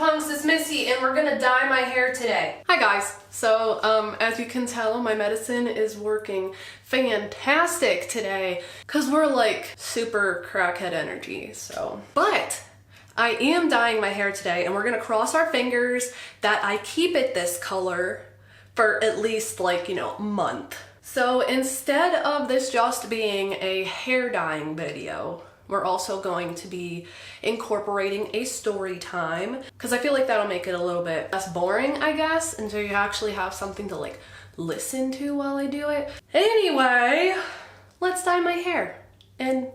Punks, it's Missy, and we're gonna dye my hair today. Hi guys. So, as you can tell, my medicine is working fantastic today because we're like super crackhead energy, so. But I am dyeing my hair today, and we're gonna cross our fingers that I keep it this color for at least like, you know, a month. So instead of this just being a hair dyeing video, we're also going to be incorporating a story time because I feel like that'll make it a little bit less boring, I guess, and so you actually have something to like listen to while I do it. Anyway, let's dye my hair and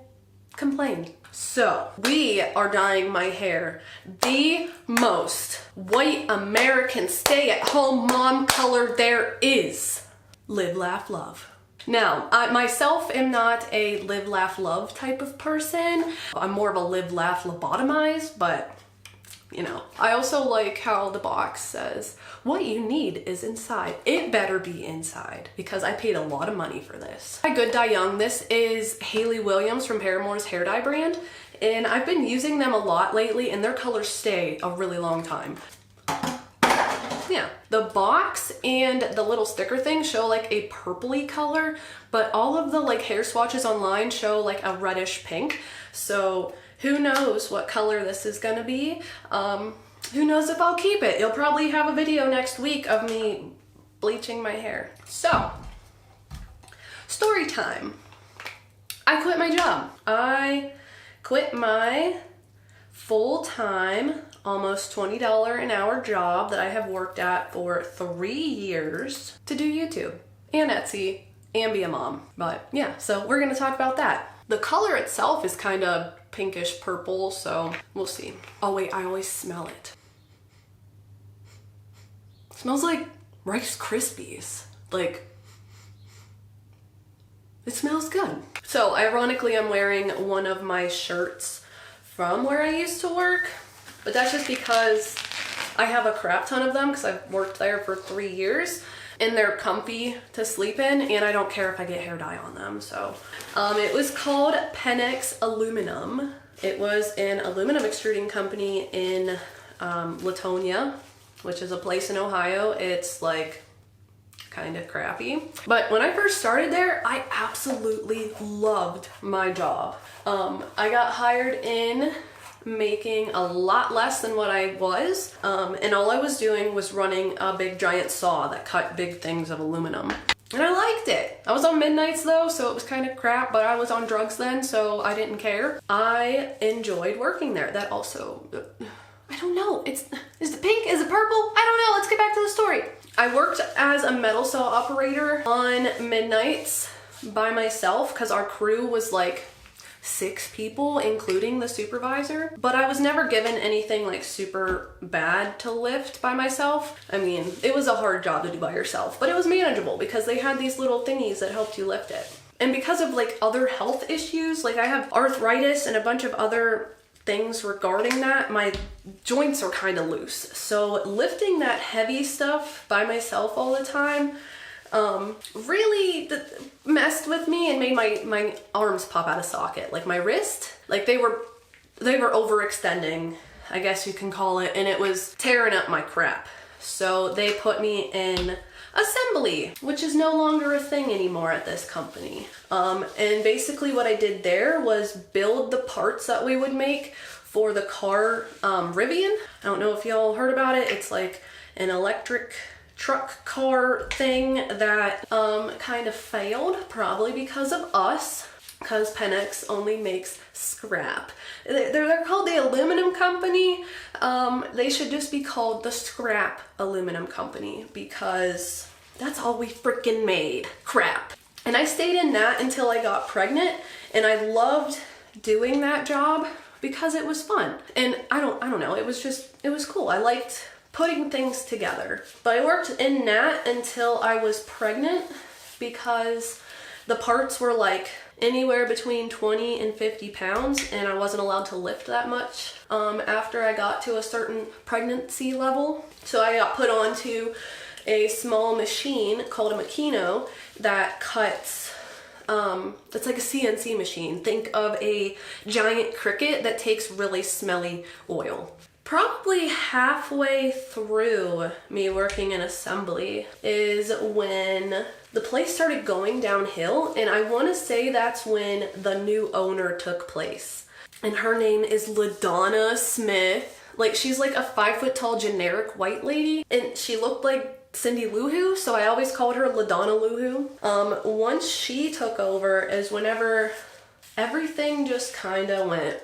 complain. So we are dyeing my hair the most white American stay-at-home mom color there is. Live, laugh, love. Now, I myself am not a live, laugh, love type of person. I'm more of a live, laugh, lobotomize, but you know. I also like how the box says, what you need is inside. It better be inside because I paid a lot of money for this. By Good Dye Young, this is Hayley Williams from Paramore's hair dye brand, and I've been using them a lot lately, and their colors stay a really long time. Yeah, the box and the little sticker thing show like a purpley color, but all of the like hair swatches online show like a reddish pink. So who knows what color this is gonna be. Who knows if I'll keep it. You'll probably have a video next week of me bleaching my hair. So, story time. I quit my job. I quit my full-time, almost $20 an hour job that I have worked at for 3 years to do YouTube and Etsy and be a mom. But yeah, so we're gonna talk about that. The color itself is kind of pinkish purple, so we'll see. Oh wait, I always smell it. It smells like Rice Krispies. Like, it smells good. So ironically, I'm wearing one of my shirts from where I used to work, but that's just because I have a crap ton of them because I've worked there for 3 years and they're comfy to sleep in, and I don't care if I get hair dye on them. So it was called Penix Aluminum. It was an aluminum extruding company in Latonia, which is a place in Ohio. It's like kind of crappy. But when I first started there, I absolutely loved my job. I got hired in making a lot less than what I was, and all I was doing was running a big giant saw that cut big things of aluminum. And I liked it. I was on midnights though, so it was kind of crap, but I was on drugs then, so I didn't care. I enjoyed working there. That also, I don't know, is it pink? Is it purple? I don't know, let's get back to the story. I worked as a metal saw operator on midnights by myself because our crew was like 6 people, including the supervisor, but I was never given anything like super bad to lift by myself. I mean, it was a hard job to do by yourself, but it was manageable because they had these little thingies that helped you lift it. And because of like other health issues, like I have arthritis and a bunch of other things regarding that, my joints are kind of loose. So lifting that heavy stuff by myself all the time really messed with me and made my arms pop out of socket. Like my wrist, like they were overextending, I guess you can call it, and it was tearing up my crap. So they put me in assembly, which is no longer a thing anymore at this company. And basically what I did there was build the parts that we would make for the car Rivian. I don't know if y'all heard about it. It's like an electric truck car thing that kind of failed, probably because of us, because Penix only makes scrap. They're called the aluminum company. They should just be called the scrap aluminum company because that's all we freaking made, crap. And I stayed in that until I got pregnant, and I loved doing that job because it was fun. And I don't know, it was cool. I liked putting things together. But I worked in that until I was pregnant because the parts were like anywhere between 20 and 50 pounds, and I wasn't allowed to lift that much after I got to a certain pregnancy level. So I got put onto a small machine called a Makino that cuts, it's like a CNC machine. Think of a giant Cricut that takes really smelly oil. Probably halfway through me working in assembly is when the place started going downhill, and I want to say that's when the new owner took place. And her name is LaDonna Smith. Like, she's like a 5 foot tall generic white lady, and she looked like Cindy Lou Who, so I always called her LaDonna Lou Who. Once she took over is whenever everything just kind of went.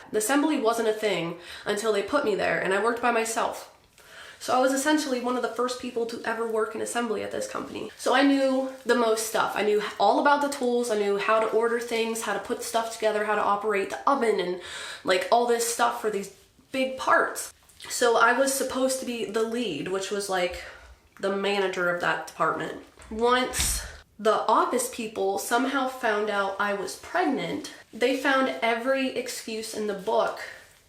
The assembly wasn't a thing until they put me there, and I worked by myself. So I was essentially one of the first people to ever work in assembly at this company. So I knew the most stuff. I knew all about the tools. I knew how to order things, how to put stuff together, how to operate the oven, and like all this stuff for these big parts. So I was supposed to be the lead, which was like the manager of that department. Once the office people somehow found out I was pregnant, they found every excuse in the book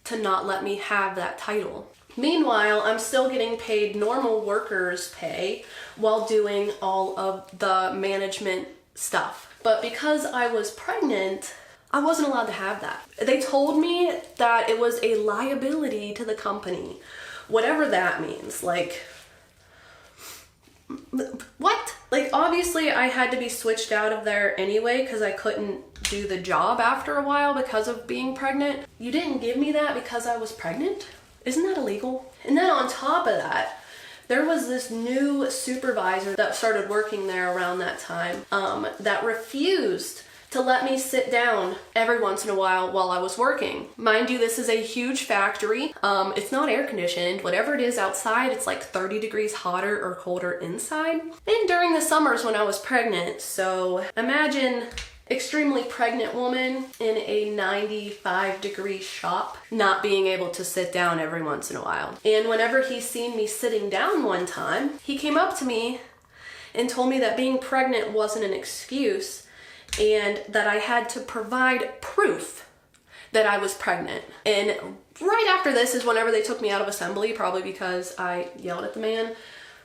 to not let me have that title. Meanwhile, I'm still getting paid normal workers' pay while doing all of the management stuff. But because I was pregnant, I wasn't allowed to have that. They told me that it was a liability to the company, whatever that means. Like, what? Like, obviously I had to be switched out of there anyway because I couldn't do the job after a while because of being pregnant. You didn't give me that because I was pregnant? Isn't that illegal? And then on top of that, there was this new supervisor that started working there around that time that refused to let me sit down every once in a while I was working. Mind you, this is a huge factory. It's not air conditioned. Whatever it is outside, it's like 30 degrees hotter or colder inside. And during the summers when I was pregnant, so imagine extremely pregnant woman in a 95-degree shop not being able to sit down every once in a while. And whenever he seen me sitting down one time, he came up to me and told me that being pregnant wasn't an excuse and that I had to provide proof that I was pregnant. And right after this is whenever they took me out of assembly, probably because I yelled at the man.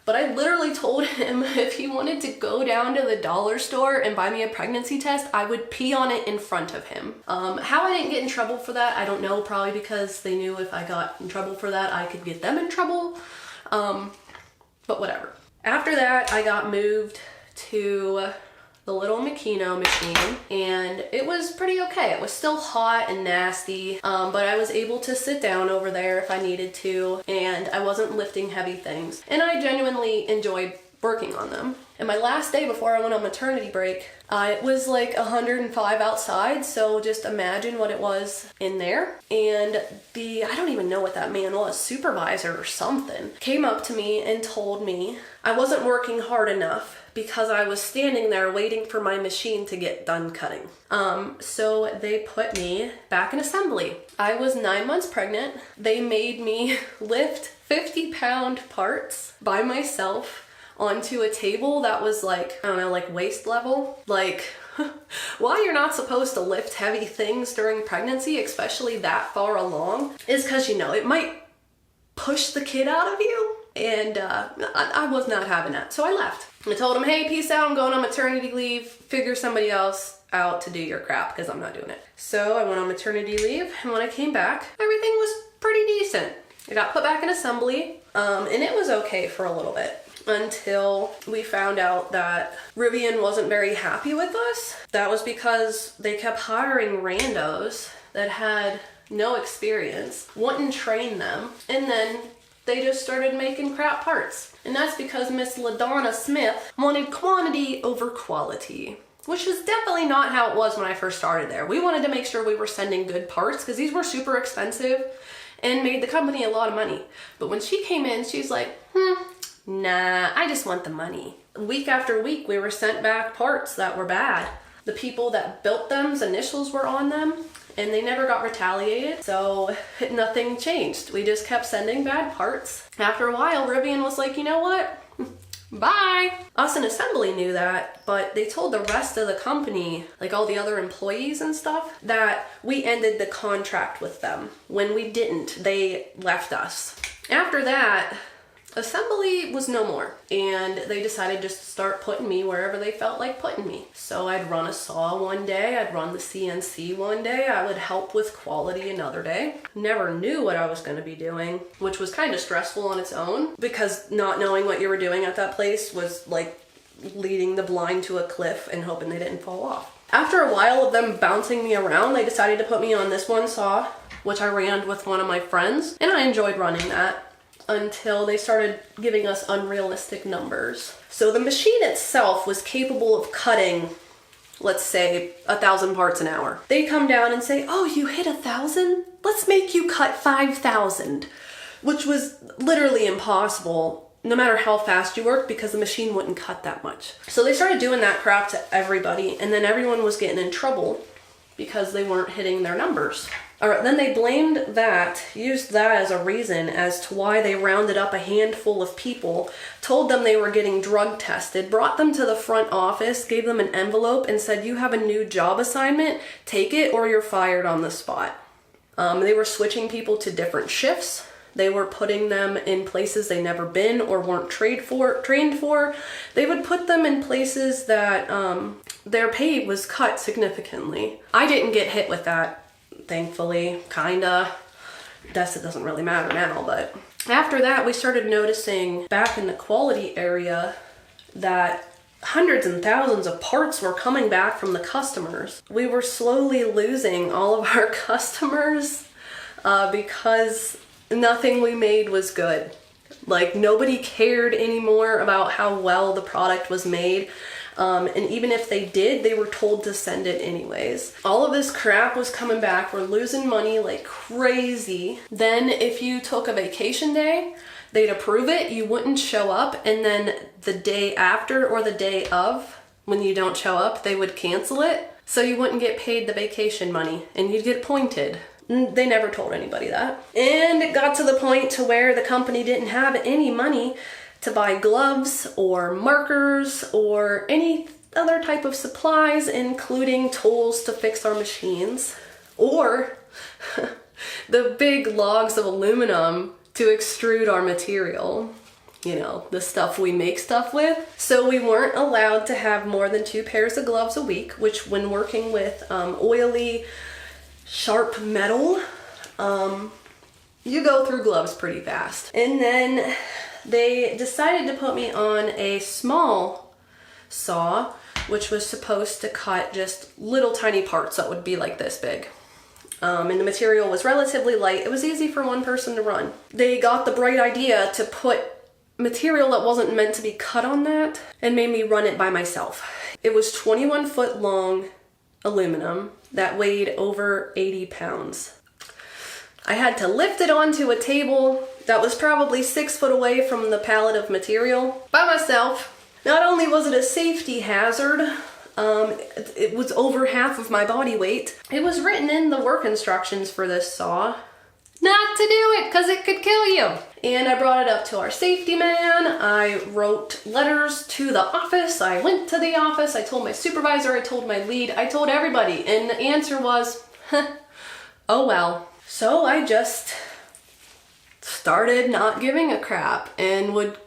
But I literally told him if he wanted to go down to the dollar store and buy me a pregnancy test, I would pee on it in front of him. How I didn't get in trouble for that, I don't know. Probably because they knew if I got in trouble for that, I could get them in trouble. But whatever. After that, I got moved to the little Makino machine, and it was pretty okay. It was still hot and nasty, but I was able to sit down over there if I needed to, and I wasn't lifting heavy things. And I genuinely enjoyed working on them. And my last day before I went on maternity break, it was like 105 outside, so just imagine what it was in there. And I don't even know what that man was, supervisor or something, came up to me and told me I wasn't working hard enough because I was standing there waiting for my machine to get done cutting. So they put me back in assembly. I was 9 months pregnant. They made me lift 50-pound parts by myself onto a table that was like, I don't know, like waist level. Like, why you're not supposed to lift heavy things during pregnancy, especially that far along, is because, you know, it might push the kid out of you. And I was not having that, so I left. I told him, hey, peace out, I'm going on maternity leave. Figure somebody else out to do your crap, because I'm not doing it. So I went on maternity leave, and when I came back, everything was pretty decent. I got put back in assembly, and it was okay for a little bit, until we found out that Rivian wasn't very happy with us. That was because they kept hiring randos that had no experience, wouldn't train them, and then they just started making crap parts. And that's because Miss LaDonna Smith wanted quantity over quality, which is definitely not how it was when I first started there. We wanted to make sure we were sending good parts because these were super expensive and made the company a lot of money. But when she came in, she's like, nah, I just want the money. Week after week, we were sent back parts that were bad. The people that built them's initials were on them, and they never got retaliated, so nothing changed. We just kept sending bad parts. After a while, Rivian was like, you know what? Bye. Us in assembly knew that, but they told the rest of the company, like all the other employees and stuff, that we ended the contract with them. When we didn't, they left us. After that, assembly was no more, and they decided just to start putting me wherever they felt like putting me. So I'd run a saw one day, I'd run the CNC one day, I would help with quality another day. Never knew what I was going to be doing, which was kind of stressful on its own, because not knowing what you were doing at that place was like leading the blind to a cliff and hoping they didn't fall off. After a while of them bouncing me around, they decided to put me on this one saw, which I ran with one of my friends, and I enjoyed running that until they started giving us unrealistic numbers. So the machine itself was capable of cutting, let's say, 1,000 parts an hour. They come down and say, oh, you hit 1,000? Let's make you cut 5,000, which was literally impossible no matter how fast you worked, because the machine wouldn't cut that much. So they started doing that crap to everybody, and then everyone was getting in trouble because they weren't hitting their numbers. All right, then they blamed that, used that as a reason as to why they rounded up a handful of people, told them they were getting drug tested, brought them to the front office, gave them an envelope, and said, you have a new job assignment, take it or you're fired on the spot. They were switching people to different shifts. They were putting them in places they never been or weren't trained for. They would put them in places that their pay was cut significantly. I didn't get hit with that. Thankfully, kinda. It doesn't really matter now, but after that, we started noticing back in the quality area that hundreds and thousands of parts were coming back from the customers. We were slowly losing all of our customers because nothing we made was good. Like, nobody cared anymore about how well the product was made. And even if they did, they were told to send it anyways. All of this crap was coming back. We're losing money like crazy. Then if you took a vacation day, they'd approve it, you wouldn't show up, and then the day after or the day of, when you don't show up, they would cancel it. So you wouldn't get paid the vacation money and you'd get pointed. They never told anybody that. And it got to the point to where the company didn't have any money to buy gloves or markers or any other type of supplies, including tools to fix our machines, or the big logs of aluminum to extrude our material. You know, the stuff we make stuff with. So we weren't allowed to have more than 2 pairs of gloves a week, which when working with oily, sharp metal, you go through gloves pretty fast. And then they decided to put me on a small saw, which was supposed to cut just little tiny parts that would be like this big. And the material was relatively light. It was easy for one person to run. They got the bright idea to put material that wasn't meant to be cut on that and made me run it by myself. It was 21 foot long aluminum that weighed over 80 pounds. I had to lift it onto a table that was probably 6 foot away from the pallet of material by myself. Not only was it a safety hazard, it was over half of my body weight. It was written in the work instructions for this saw not to do it because it could kill you. And I brought it up to our safety man. I wrote letters to the office. I went to the office. I told my supervisor. I told my lead. I told everybody. And the answer was, oh well. So I just started not giving a crap and would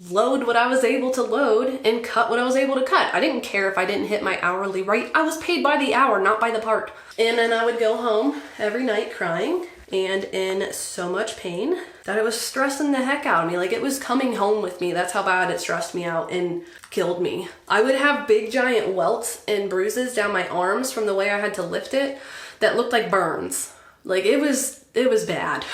load what I was able to load and cut what I was able to cut. I didn't care if I didn't hit my hourly rate. I was paid by the hour, not by the part. And then I would go home every night crying and in so much pain that it was stressing the heck out of me. Like, it was coming home with me. That's how bad it stressed me out and killed me. I would have big giant welts and bruises down my arms from the way I had to lift it that looked like burns. Like, it was bad.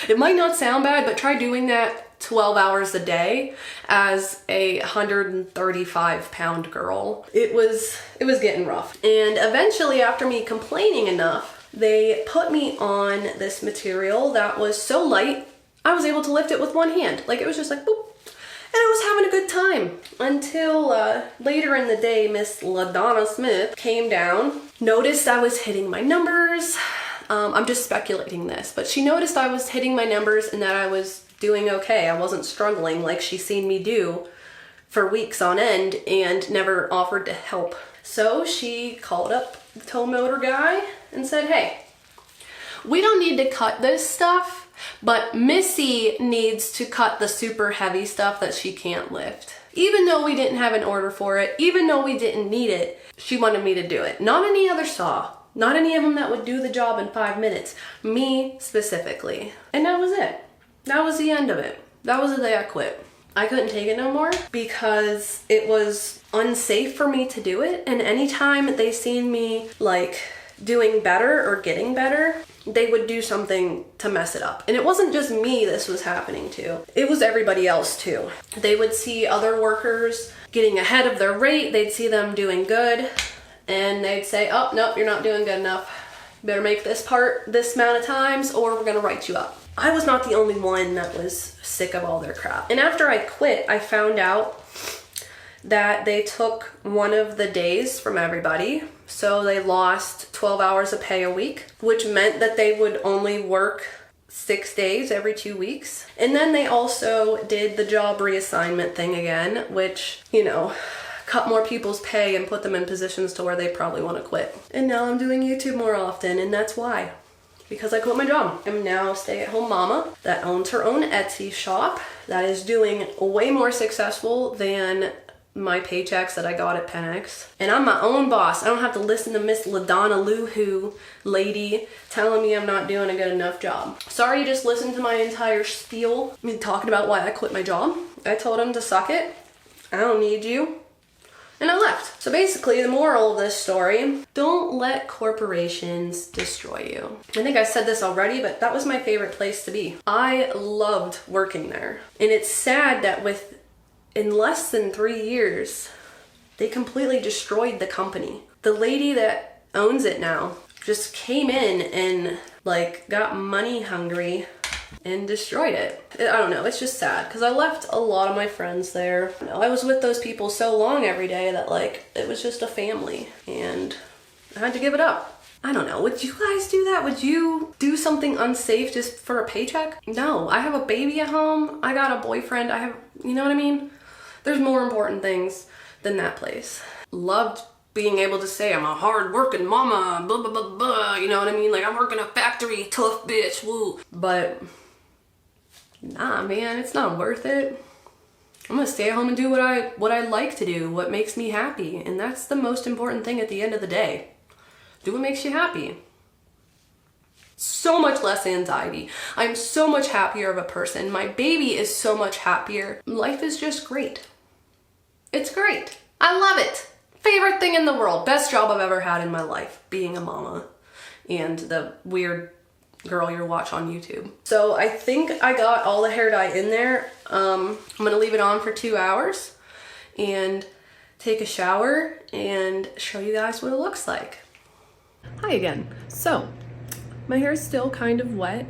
It might not sound bad, but try doing that 12 hours a day as a 135-pound girl. It was getting rough. And eventually, after me complaining enough, they put me on this material that was so light, I was able to lift it with one hand. Like, it was just like, boop. And I was having a good time until later in the day, Miss LaDonna Smith came down, noticed I was hitting my numbers. I'm just speculating this, but she noticed I was hitting my numbers and that I was doing okay. I wasn't struggling like she's seen me do for weeks on end and never offered to help. So she called up the tow motor guy and said, hey, we don't need to cut this stuff. But Missy needs to cut the super heavy stuff that she can't lift. Even though we didn't have an order for it, even though we didn't need it, she wanted me to do it. Not any other saw. Not any of them that would do the job in 5 minutes. Me specifically. And that was it. That was the end of it. That was the day I quit. I couldn't take it no more because it was unsafe for me to do it. And anytime they seen me like doing better or getting better, they would do something to mess it up. And it wasn't just me this was happening to. It was everybody else too. They would see other workers getting ahead of their rate. They'd see them doing good. And they'd say, oh, nope, you're not doing good enough. You better make this part this amount of times or we're gonna write you up. I was not the only one that was sick of all their crap. And after I quit, I found out that they took one of the days from everybody. So they lost 12 hours of pay a week, which meant that they would only work 6 days every 2 weeks. And then they also did the job reassignment thing again, which, you know, cut more people's pay and put them in positions to where they probably want to quit. And now I'm doing YouTube more often, and that's why. Because I quit my job. I'm now a stay-at-home mama that owns her own Etsy shop that is doing way more successful than my paychecks that I got at Penix. And I'm my own boss. I don't have to listen to Miss LaDonna Lou-Who lady telling me I'm not doing a good enough job. Sorry you just listened to my entire spiel. I mean, talking about why I quit my job. I told him to suck it. I don't need you. And I left. So basically, the moral of this story, don't let corporations destroy you. I think I said this already, but that was my favorite place to be. I loved working there. And it's sad that in less than 3 years, they completely destroyed the company. The lady that owns it now just came in and like got money hungry and destroyed it. I don't know, it's just sad because I left a lot of my friends there. You know, I was with those people so long every day that like it was just a family and I had to give it up. I don't know, would you guys do that? Would you do something unsafe just for a paycheck? No, I have a baby at home. I got a boyfriend. You know what I mean? There's more important things than that place. Loved being able to say I'm a hard working mama, blah, blah, blah, blah. You know what I mean? Like I work in a factory, tough bitch, woo. But nah, man, it's not worth it. I'm gonna stay at home and do what I like to do, what makes me happy. And that's the most important thing at the end of the day. Do what makes you happy. So much less anxiety. I'm so much happier of a person. My baby is so much happier. Life is just great. It's great. I love it. Favorite thing in the world. Best job I've ever had in my life, being a mama and the weird girl you watch on YouTube. So I think I got all the hair dye in there. I'm gonna leave it on for 2 hours and take a shower and show you guys what it looks like. Hi again. So my hair is still kind of wet,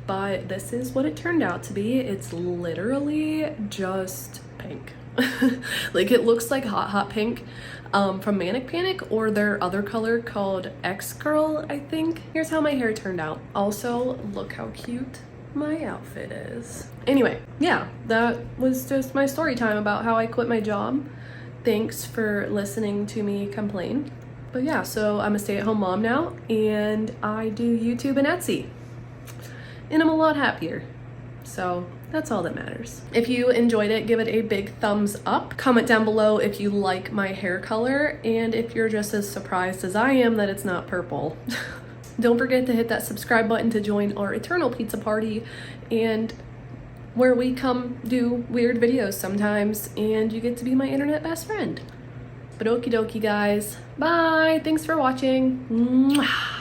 but this is what it turned out to be. It's literally just pink. Like it looks like hot pink from Manic Panic or their other color called X Girl, I think. Here's how my hair turned out. Also, look how cute my outfit is. Anyway, yeah, that was just my story time about how I quit my job. Thanks for listening to me complain. But yeah, so I'm a stay-at-home mom now and I do YouTube and Etsy. And I'm a lot happier. So that's all that matters. If you enjoyed it, give it a big thumbs up. Comment down below if you like my hair color and if you're just as surprised as I am that it's not purple. Don't forget to hit that subscribe button to join our eternal pizza party and where we come do weird videos sometimes and you get to be my internet best friend. But okie dokie guys, bye, thanks for watching. Mwah.